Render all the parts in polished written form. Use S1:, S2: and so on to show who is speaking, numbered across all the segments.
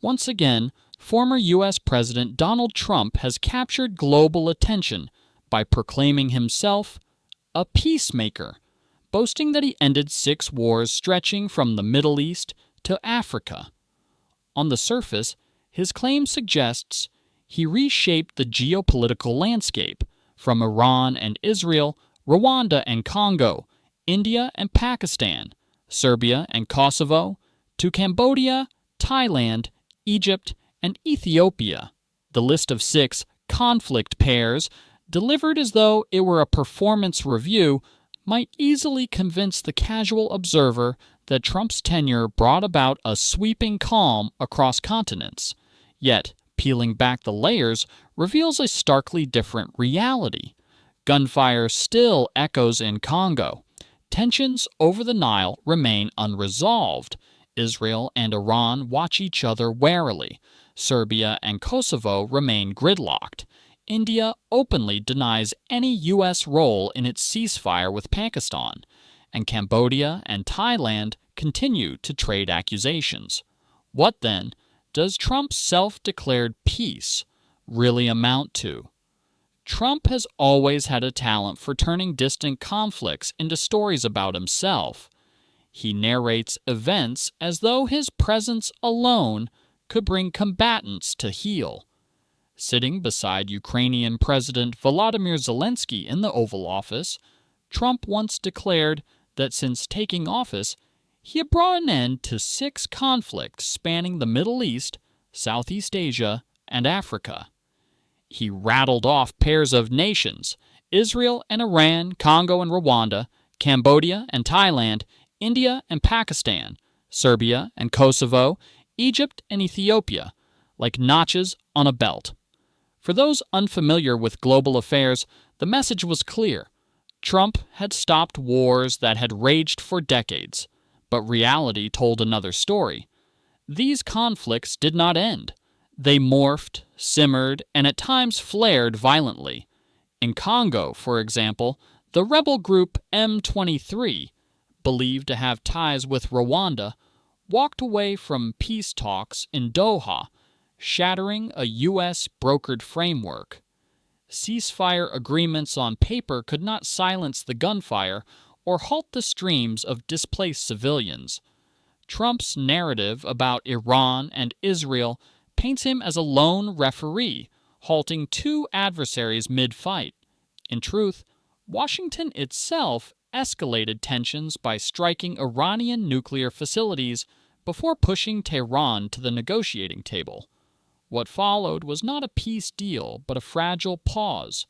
S1: Once again, former U.S. President Donald Trump has captured global attention by proclaiming himself a peacemaker, boasting that he ended 6 wars stretching from the Middle East to Africa. On the surface, his claim suggests he reshaped the geopolitical landscape from Iran and Israel, Rwanda and Congo, India and Pakistan, Serbia and Kosovo, to Cambodia, Thailand, Egypt, and Ethiopia. The list of 6 conflict pairs, delivered as though it were a performance review, might easily convince the casual observer that Trump's tenure brought about a sweeping calm across continents. Yet, peeling back the layers reveals a starkly different reality. Gunfire still echoes in Congo. Tensions over the Nile remain unresolved. Israel and Iran watch each other warily. Serbia and Kosovo remain gridlocked. India openly denies any U.S. role in its ceasefire with Pakistan, and Cambodia and Thailand continue to trade accusations. What, then, does Trump's self-declared peace really amount to? Trump has always had a talent for turning distant conflicts into stories about himself. He narrates events as though his presence alone could bring combatants to heel. Sitting beside Ukrainian President Volodymyr Zelensky in the Oval Office, Trump once declared that since taking office, he had brought an end to 6 conflicts spanning the Middle East, Southeast Asia, and Africa. He rattled off pairs of nations: Israel and Iran, Congo and Rwanda, Cambodia and Thailand, India and Pakistan, Serbia and Kosovo, Egypt and Ethiopia, like notches on a belt. For those unfamiliar with global affairs, the message was clear. Trump had stopped wars that had raged for decades, but reality told another story. These conflicts did not end. They morphed, simmered, and at times flared violently. In Congo, for example, the rebel group M23, believed to have ties with Rwanda, walked away from peace talks in Doha, shattering a U.S.-brokered framework. Ceasefire agreements on paper could not silence the gunfire or halt the streams of displaced civilians. Trump's narrative about Iran and Israel paints him as a lone referee, halting 2 adversaries mid-fight. In truth, Washington itself escalated tensions by striking Iranian nuclear facilities before pushing Tehran to the negotiating table. What followed was not a peace deal, but a fragile pause,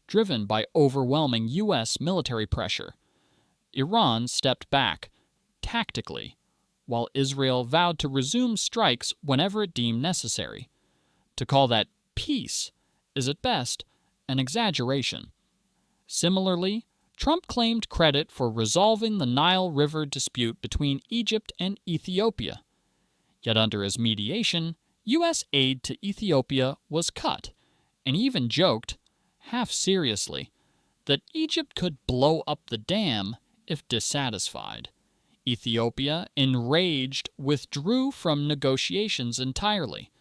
S1: driven by overwhelming U.S. military pressure. Iran stepped back, tactically, while Israel vowed to resume strikes whenever it deemed necessary. To call that peace is at best an exaggeration. Similarly, Trump claimed credit for resolving the Nile River dispute between Egypt and Ethiopia. Yet under his mediation, U.S. aid to Ethiopia was cut, and he even joked, half seriously, that Egypt could blow up the dam if dissatisfied. Ethiopia, enraged, withdrew from negotiations entirely.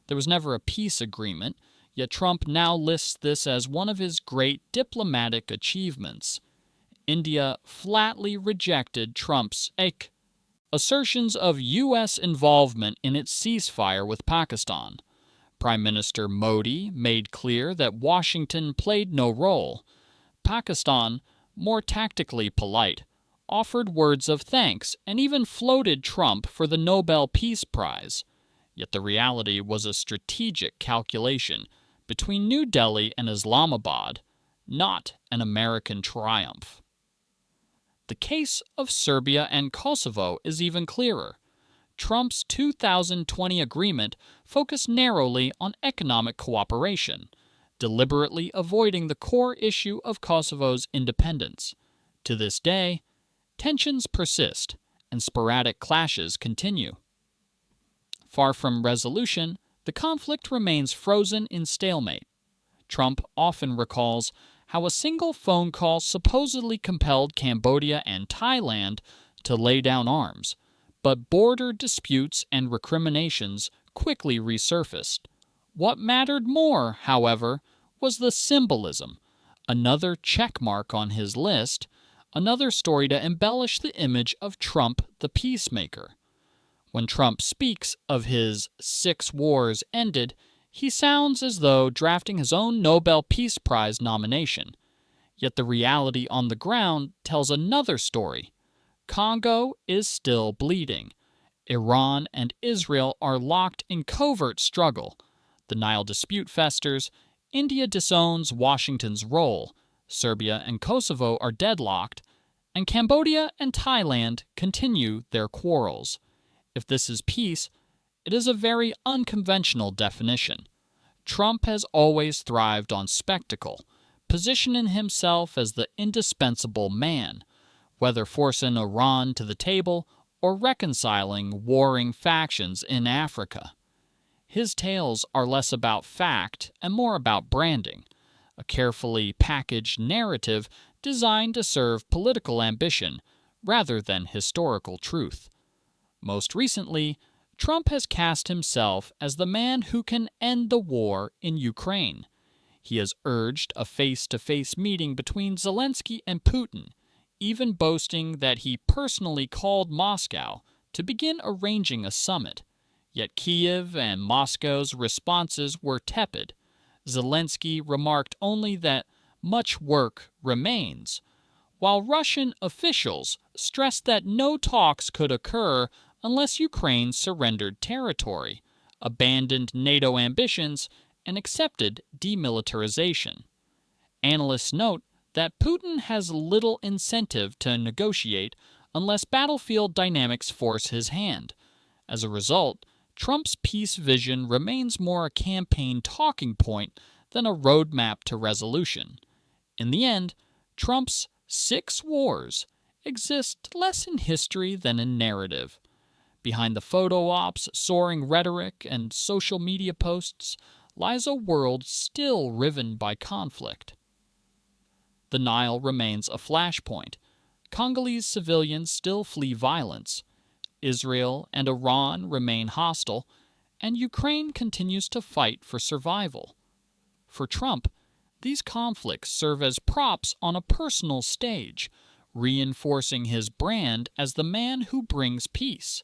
S1: There was never a peace agreement, yet Trump now lists this as one of his great diplomatic achievements. India flatly rejected Trump's assertions of U.S. involvement in its ceasefire with Pakistan. Prime Minister Modi made clear that Washington played no role. Pakistan, more tactically polite, offered words of thanks and even floated Trump for the Nobel Peace Prize. Yet the reality was a strategic calculation between New Delhi and Islamabad, not an American triumph. The case of Serbia and Kosovo is even clearer. Trump's 2020 agreement focused narrowly on economic cooperation, deliberately avoiding the core issue of Kosovo's independence. To this day, tensions persist and sporadic clashes continue. Far from resolution, the conflict remains frozen in stalemate. Trump often recalls how a single phone call supposedly compelled Cambodia and Thailand to lay down arms, but border disputes and recriminations quickly resurfaced. What mattered more, however, was the symbolism. Another check mark on his list, another story to embellish the image of Trump the peacemaker. When Trump speaks of his 6 wars ended, he sounds as though drafting his own Nobel Peace Prize nomination. Yet the reality on the ground tells another story. Congo is still bleeding. Iran and Israel are locked in covert struggle. The Nile dispute festers. India disowns Washington's role. Serbia and Kosovo are deadlocked. And Cambodia and Thailand continue their quarrels. If this is peace, it is a very unconventional definition. Trump has always thrived on spectacle, positioning himself as the indispensable man, whether forcing Iran to the table or reconciling warring factions in Africa. His tales are less about fact and more about branding, a carefully packaged narrative designed to serve political ambition rather than historical truth. Most recently, Trump has cast himself as the man who can end the war in Ukraine. He has urged a face-to-face meeting between Zelensky and Putin, even boasting that he personally called Moscow to begin arranging a summit. Yet Kiev and Moscow's responses were tepid. Zelensky remarked only that much work remains, while Russian officials stressed that no talks could occur unless Ukraine surrendered territory, abandoned NATO ambitions, and accepted demilitarization. Analysts note that Putin has little incentive to negotiate unless battlefield dynamics force his hand. As a result, Trump's peace vision remains more a campaign talking point than a roadmap to resolution. In the end, Trump's 6 wars exist less in history than in narrative. Behind the photo ops, soaring rhetoric, and social media posts lies a world still riven by conflict. The Nile remains a flashpoint. Congolese civilians still flee violence. Israel and Iran remain hostile, and Ukraine continues to fight for survival. For Trump, these conflicts serve as props on a personal stage, reinforcing his brand as the man who brings peace.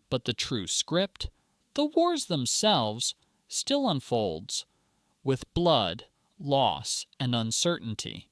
S1: But the true script, the wars themselves, still unfolds, with blood, loss, and uncertainty.